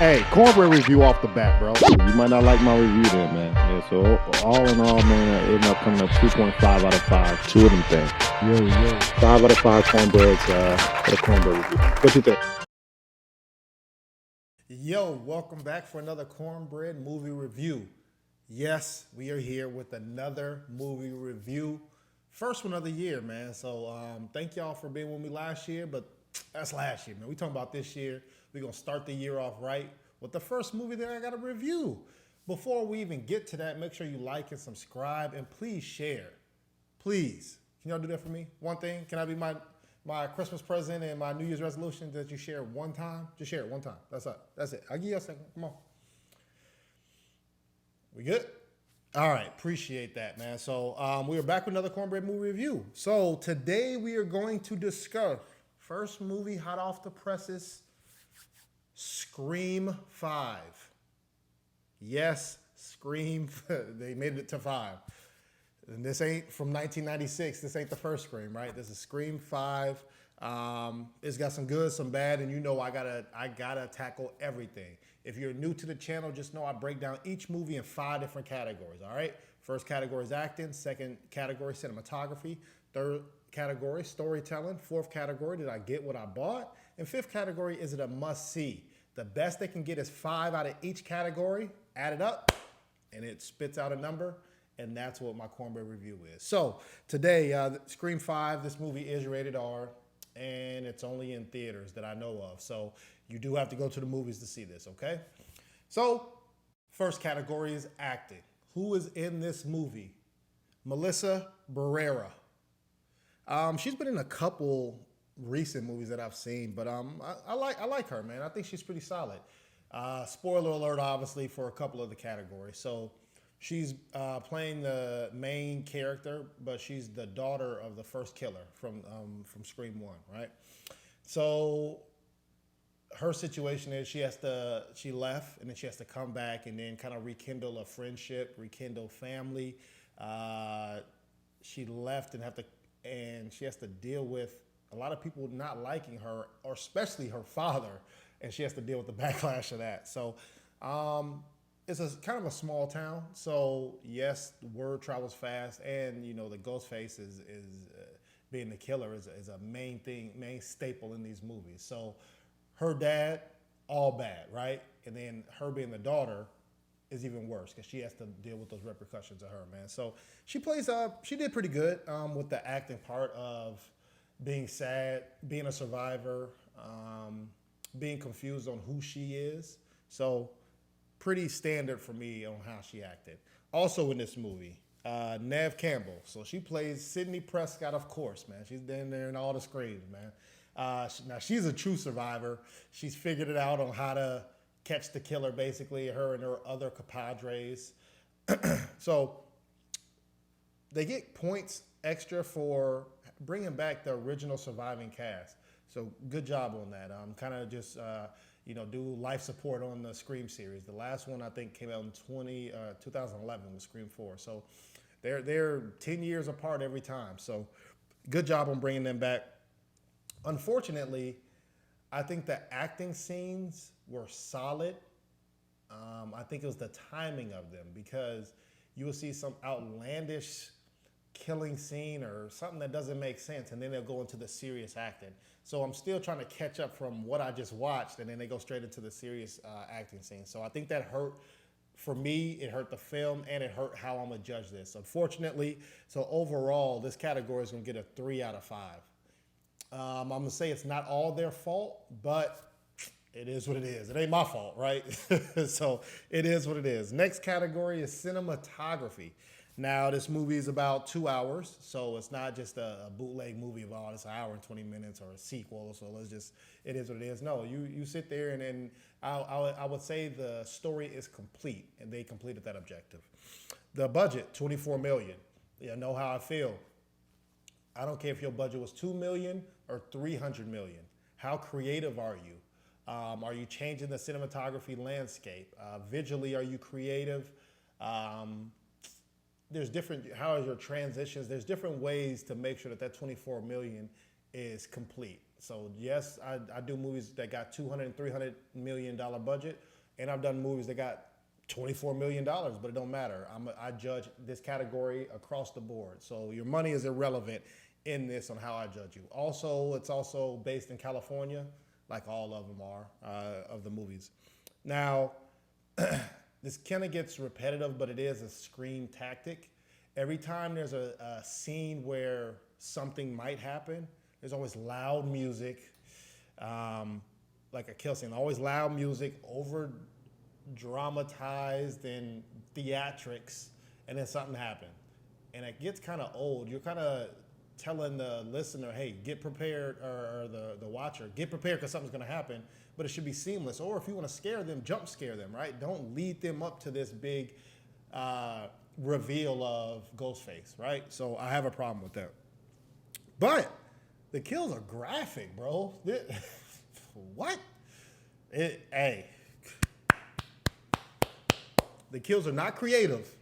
Hey, Cornbread review off the bat, bro. You might not like my review then, man. Yeah, so all in all, man, I ended up coming up 2.5 out of 5. Two of them things. Yo. 5 out of 5 cornbreads for the cornbread review. What you think? Yo, welcome back for another Cornbread movie review. Yes, we are here with another movie review. First one of the year, man. So thank y'all for being with me last year, but that's last year, man. We talking about this year. We're going to start the year off right with the first movie that I got to review. Before we even get to that, make sure you like and subscribe, and please share. Please. Can y'all do that for me? One thing. Can I be my Christmas present and my New Year's resolution that you share one time? Just share it one time. That's it. I'll give you a second. Come on. We good? All right. Appreciate that, man. So we are back with another Cornbread movie review. So today we are going to discuss first movie hot off the presses, Scream 5. Yes, Scream. They made it to 5. And this ain't from 1996. This ain't the first Scream, right? This is Scream 5. It's got some good, some bad, and you know I gotta tackle everything. If you're new to the channel, just know I break down each movie in 5 different categories, all right? First category is acting. Second category, cinematography. Third category, storytelling. Fourth category, did I get what I bought? And fifth category, is it a must-see? The best they can get is 5 out of each category. Add it up, and it spits out a number. And that's what my Cornbread review is. So today, Scream 5, this movie is rated R, and it's only in theaters that I know of. So you do have to go to the movies to see this, okay? So first category is acting. Who is in this movie? Melissa Barrera. She's been in a couple recent movies that I've seen, but I like her, man. I think she's pretty solid. Spoiler alert, obviously, for a couple of the categories. So she's playing the main character, but she's the daughter of the first killer from Scream 1, right? So her situation is she left, and then she has to come back and then kind of rekindle a friendship, rekindle family. She left and she has to deal with a lot of people not liking her, or especially her father, and she has to deal with the backlash of that. So it's kind of a small town. So yes, the word travels fast, and you know the Ghostface is being the killer is a main staple in these movies. So her dad, all bad, right? And then her being the daughter is even worse because she has to deal with those repercussions of her, man. So she did pretty good with the acting part of being sad, being a survivor, being confused on who she is. So pretty standard for me on how she acted. Also in this movie, Neve Campbell. So she plays Sidney Prescott, of course, man. She's been there in all the screams, man. Now she's a true survivor. She's figured it out on how to catch the killer, basically, her and her other compadres. So they get points extra for bringing back the original surviving cast. So good job on that. Kind of just do life support on the Scream series. The last one I think came out in 2011 with Scream 4. So they're 10 years apart every time. So good job on bringing them back. Unfortunately, I think the acting scenes were solid. I think it was the timing of them, because you will see some outlandish killing scene or something that doesn't make sense, and then they'll go into the serious acting. So I'm still trying to catch up from what I just watched, and then they go straight into the serious acting scene. So I think that hurt. For me, it hurt the film, and it hurt how I'm going to judge this, unfortunately. So overall, this category is going to get a 3 out of 5. I'm going to say it's not all their fault, but it is what it is. It ain't my fault, right? So it is what it is. Next category is cinematography. Now, this movie is about 2 hours, so it's not just a bootleg movie of, it's an hour and 20 minutes or a sequel, so it is what it is. No, you sit there, and I would say the story is complete, and they completed that objective. The budget, $24 million. You know how I feel. I don't care if your budget was $2 million or $300 million. How creative are you? Are you changing the cinematography landscape? Visually, are you creative? How are your transitions? There's different ways to make sure that 24 million is complete. So yes, I do movies that got $200 and $300 million budget, and I've done movies that got $24 million, but it don't matter. I judge this category across the board. So your money is irrelevant in this on how I judge you. Also, it's also based in California, like all of them are, of the movies. Now, this kind of gets repetitive, but it is a screen tactic. Every time there's a scene where something might happen, there's always loud music, like a kill scene, always loud music, over dramatized and theatrics, and then something happened. And it gets kind of old. You're kind of telling the listener, hey, get prepared, or the watcher, get prepared because something's going to happen, but it should be seamless. Or if you want to scare them, jump scare them, right? Don't lead them up to this big reveal of Ghostface, right? So I have a problem with that. But the kills are graphic, bro. What? Hey. The kills are not creative,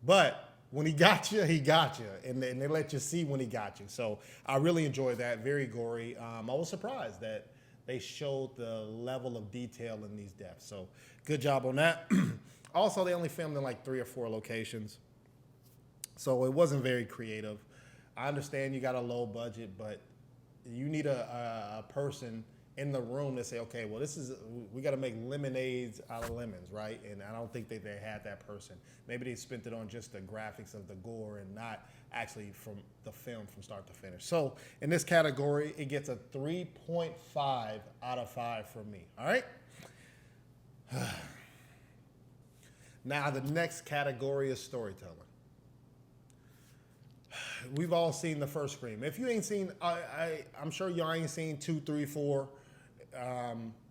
but when he got you, and they let you see when he got you. So I really enjoyed that. Very gory. I was surprised that they showed the level of detail in these deaths. So good job on that. Also, they only filmed in like 3 or 4 locations, so it wasn't very creative. I understand you got a low budget, but you need a person in the room to say, okay, well, we got to make lemonades out of lemons, right? And I don't think they had that person. Maybe they spent it on just the graphics of the gore and not actually from the film from start to finish. So in this category, it gets a 3.5 out of 5 from me, all right? Now, the next category is storytelling. We've all seen the first Scream. If you ain't seen, I'm sure y'all ain't seen 2, 3, 4,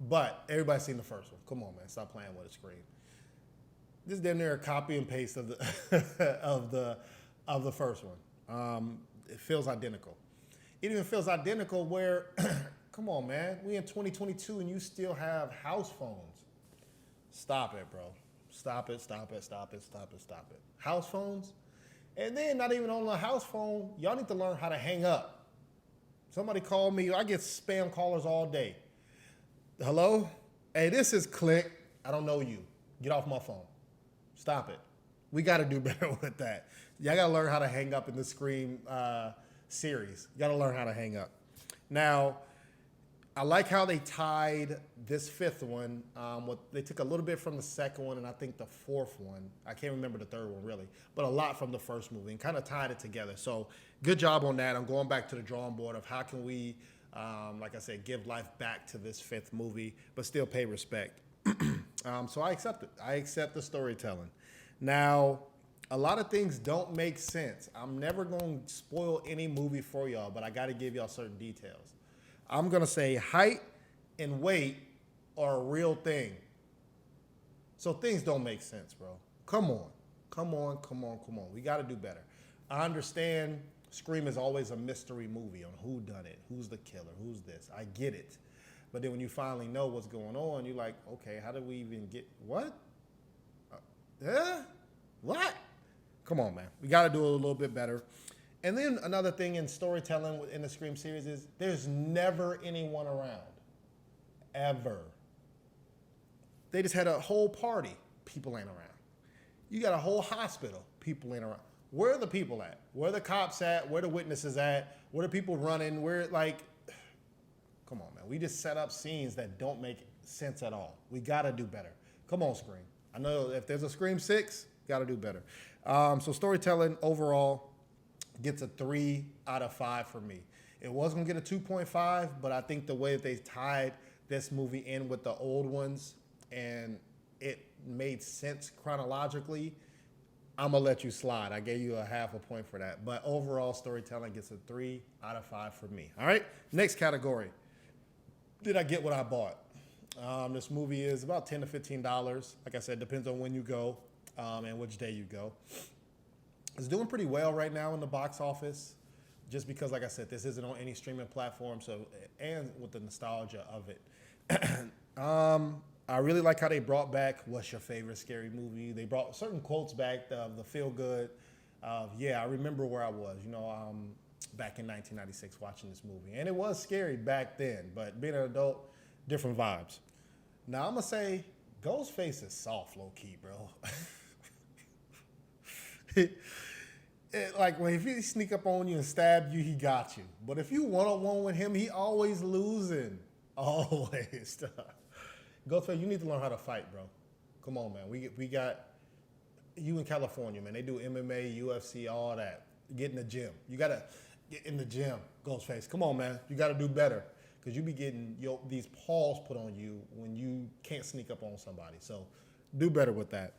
but everybody's seen the first one. Come on, man, stop playing with a Scream. This is damn near a copy and paste of the of the first one. It feels identical. It even feels identical where, come on, man, we in 2022 and you still have house phones. Stop it, bro. Stop it. House phones? And then not even on the house phone, y'all need to learn how to hang up. Somebody called me. I get spam callers all day. Hello? Hey, this is Click. I don't know you. Get off my phone. Stop it. We got to do better with that. Y'all got to learn how to hang up in the Scream series. You got to learn how to hang up. Now, I like how they tied this 5th one. They took a little bit from the 2nd one and I think the 4th one. I can't remember the 3rd one really, but a lot from the first movie and kind of tied it together. So good job on that. I'm going back to the drawing board of how can we, like I said, give life back to this 5th movie, but still pay respect. So I accept it. I accept the storytelling. Now, a lot of things don't make sense. I'm never going to spoil any movie for y'all, but I got to give y'all certain details. I'm going to say height and weight are a real thing. So things don't make sense, bro. Come on. We got to do better. I understand Scream is always a mystery movie on who done it, who's the killer, who's this. I get it. But then when you finally know what's going on, you're like, okay, how did we even get, what? What? Come on, man. We got to do it a little bit better. And then another thing in storytelling in the Scream series is there's never anyone around. Ever. They just had a whole party. People ain't around. You got a whole hospital. People ain't around. Where are the people at? Where are the cops at? Where are the witnesses at? Where are the people running? Come on, man. We just set up scenes that don't make sense at all. We got to do better. Come on, Scream. I know if there's a Scream 6, got to do better. So storytelling overall gets a 3 out of 5 for me. It was going to get a 2.5, but I think the way that they tied this movie in with the old ones and it made sense chronologically, I'm going to let you slide. I gave you a half a point for that. But overall, storytelling gets a 3 out of 5 for me. All right, next category. Did I get what I bought? This movie is about $10 to $15. Like I said, depends on when you go and which day you go. It's doing pretty well right now in the box office, just because, like I said, this isn't on any streaming platform, so, and with the nostalgia of it. I really like how they brought back what's your favorite scary movie. They brought certain quotes back of the feel good of, yeah, I remember where I was. back in 1996 watching this movie. And it was scary back then, but being an adult, different vibes. Now, I'm going to say Ghostface is soft, low-key, bro. Like, when if he sneak up on you and stab you, he got you. But if you one-on-one with him, he always losing. Always. Ghostface, you need to learn how to fight, bro. Come on, man. We got you in California, man. They do MMA, UFC, all that. Get in the gym. You got to get in the gym, Ghostface. Come on, man. You got to do better because you be getting these paws put on you when you can't sneak up on somebody. So do better with that.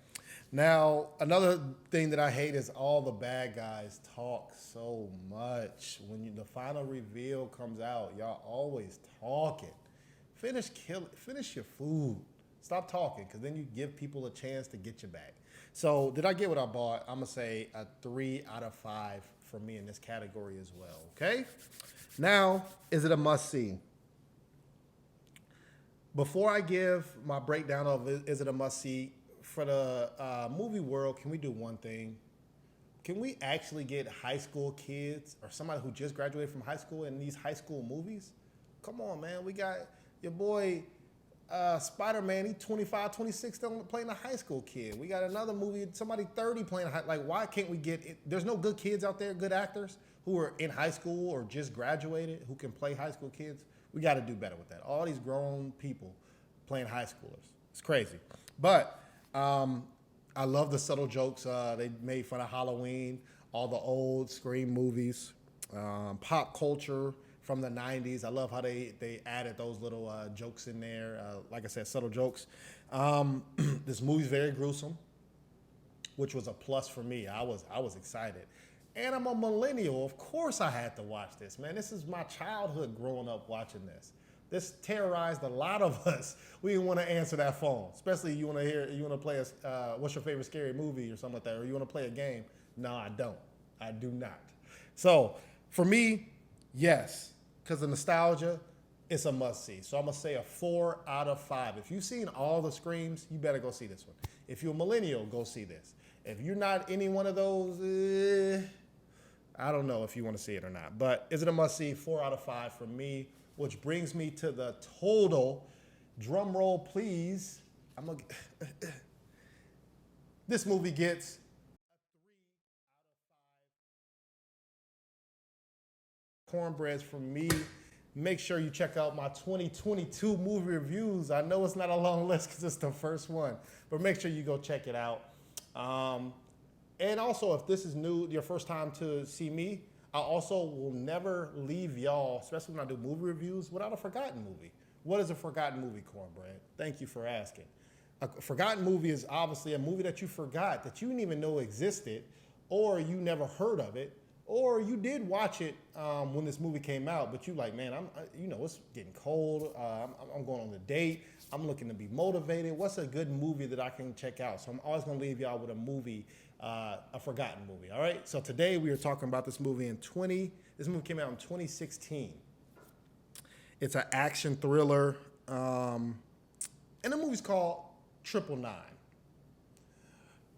Now, another thing that I hate is all the bad guys talk so much. When the final reveal comes out, y'all always talking. Finish your food. Stop talking, because then you give people a chance to get you back. So, did I get what I bought? I'm going to say a 3 out of 5 for me in this category as well, okay? Now, is it a must-see? Before I give my breakdown of is it a must-see, for the movie world, can we do one thing? Can we actually get high school kids or somebody who just graduated from high school in these high school movies? Come on, man. We got your boy Spider-Man. He's 25, 26, still playing a high school kid. We got another movie, somebody 30 playing like, why can't we get it? There's no good kids out there, good actors who are in high school or just graduated who can play high school kids. We got to do better with that. All these grown people playing high schoolers. It's crazy. But I love the subtle jokes. They made fun of Halloween, all the old Scream movies, pop culture from the 90s. I love how they added those little jokes in there. Like I said, subtle jokes. This movie's very gruesome, which was a plus for me. I was excited. And I'm a millennial. Of course I had to watch this, man. This is my childhood growing up watching this. This terrorized a lot of us. We didn't want to answer that phone, especially you want to play what's your favorite scary movie or something like that, or you want to play a game. No, I don't. I do not. So for me, yes, because of nostalgia, it's a must-see. So I'm going to say a 4 out of 5. If you've seen all the Screams, you better go see this one. If you're a millennial, go see this. If you're not any one of those, I don't know if you want to see it or not. But is it a must-see? 4 out of 5 for me. Which brings me to the total. Drum roll, please. This movie gets a 3 out of 5 cornbreads from me. Make sure you check out my 2022 movie reviews. I know it's not a long list because it's the first one, but make sure you go check it out. And also, if this is your first time to see me, I also will never leave y'all, especially when I do movie reviews, without a forgotten movie. What is a forgotten movie, Cornbread? Thank you for asking. A forgotten movie is obviously a movie that you forgot, that you didn't even know existed, or you never heard of it, or you did watch it when this movie came out, but you like, man, it's getting cold. I'm going on a date. I'm looking to be motivated. What's a good movie that I can check out? So I'm always going to leave y'all with a movie, a forgotten movie, all right? So today we are talking about this movie this movie came out in 2016. It's an action thriller, and the movie's called 999.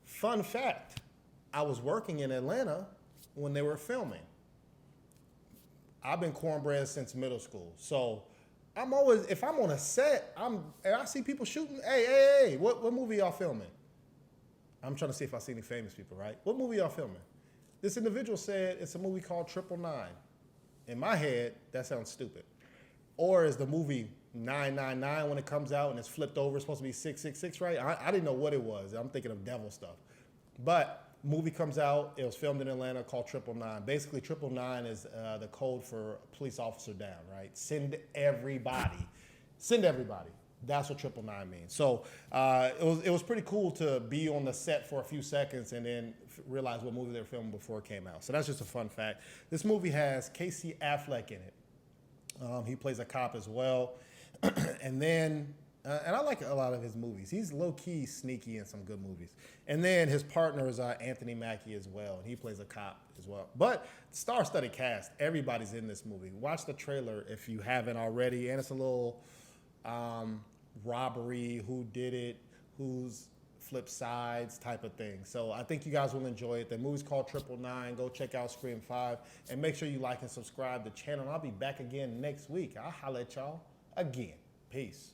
Fun fact, I was working in Atlanta when they were filming. I've been cornbread since middle school, so I'm always, if I'm on a set, and I see people shooting, hey, what movie y'all filming? I'm trying to see if I see any famous people, right? What movie y'all filming? This individual said it's a movie called 999. In my head, that sounds stupid. Or is the movie 999 when it comes out and it's flipped over, it's supposed to be 666, right? I didn't know what it was. I'm thinking of devil stuff. But movie comes out, it was filmed in Atlanta, called 999. Basically, 999 is the code for police officer down, right? Send everybody. That's what 999 means. So it was pretty cool to be on the set for a few seconds and then realize what movie they were filming before it came out. So that's just a fun fact. This movie has Casey Affleck in it. He plays a cop as well. And I like a lot of his movies. He's low-key sneaky in some good movies. And then his partner is Anthony Mackie as well, and he plays a cop as well. But star-studded cast. Everybody's in this movie. Watch the trailer if you haven't already. And it's a little robbery, who did it, who's flip sides type of thing. So I think you guys will enjoy it. The movie's called 999. Go check out Scream 5 and make sure you like and subscribe to the channel. I'll be back again next week. I'll holler at y'all again. Peace.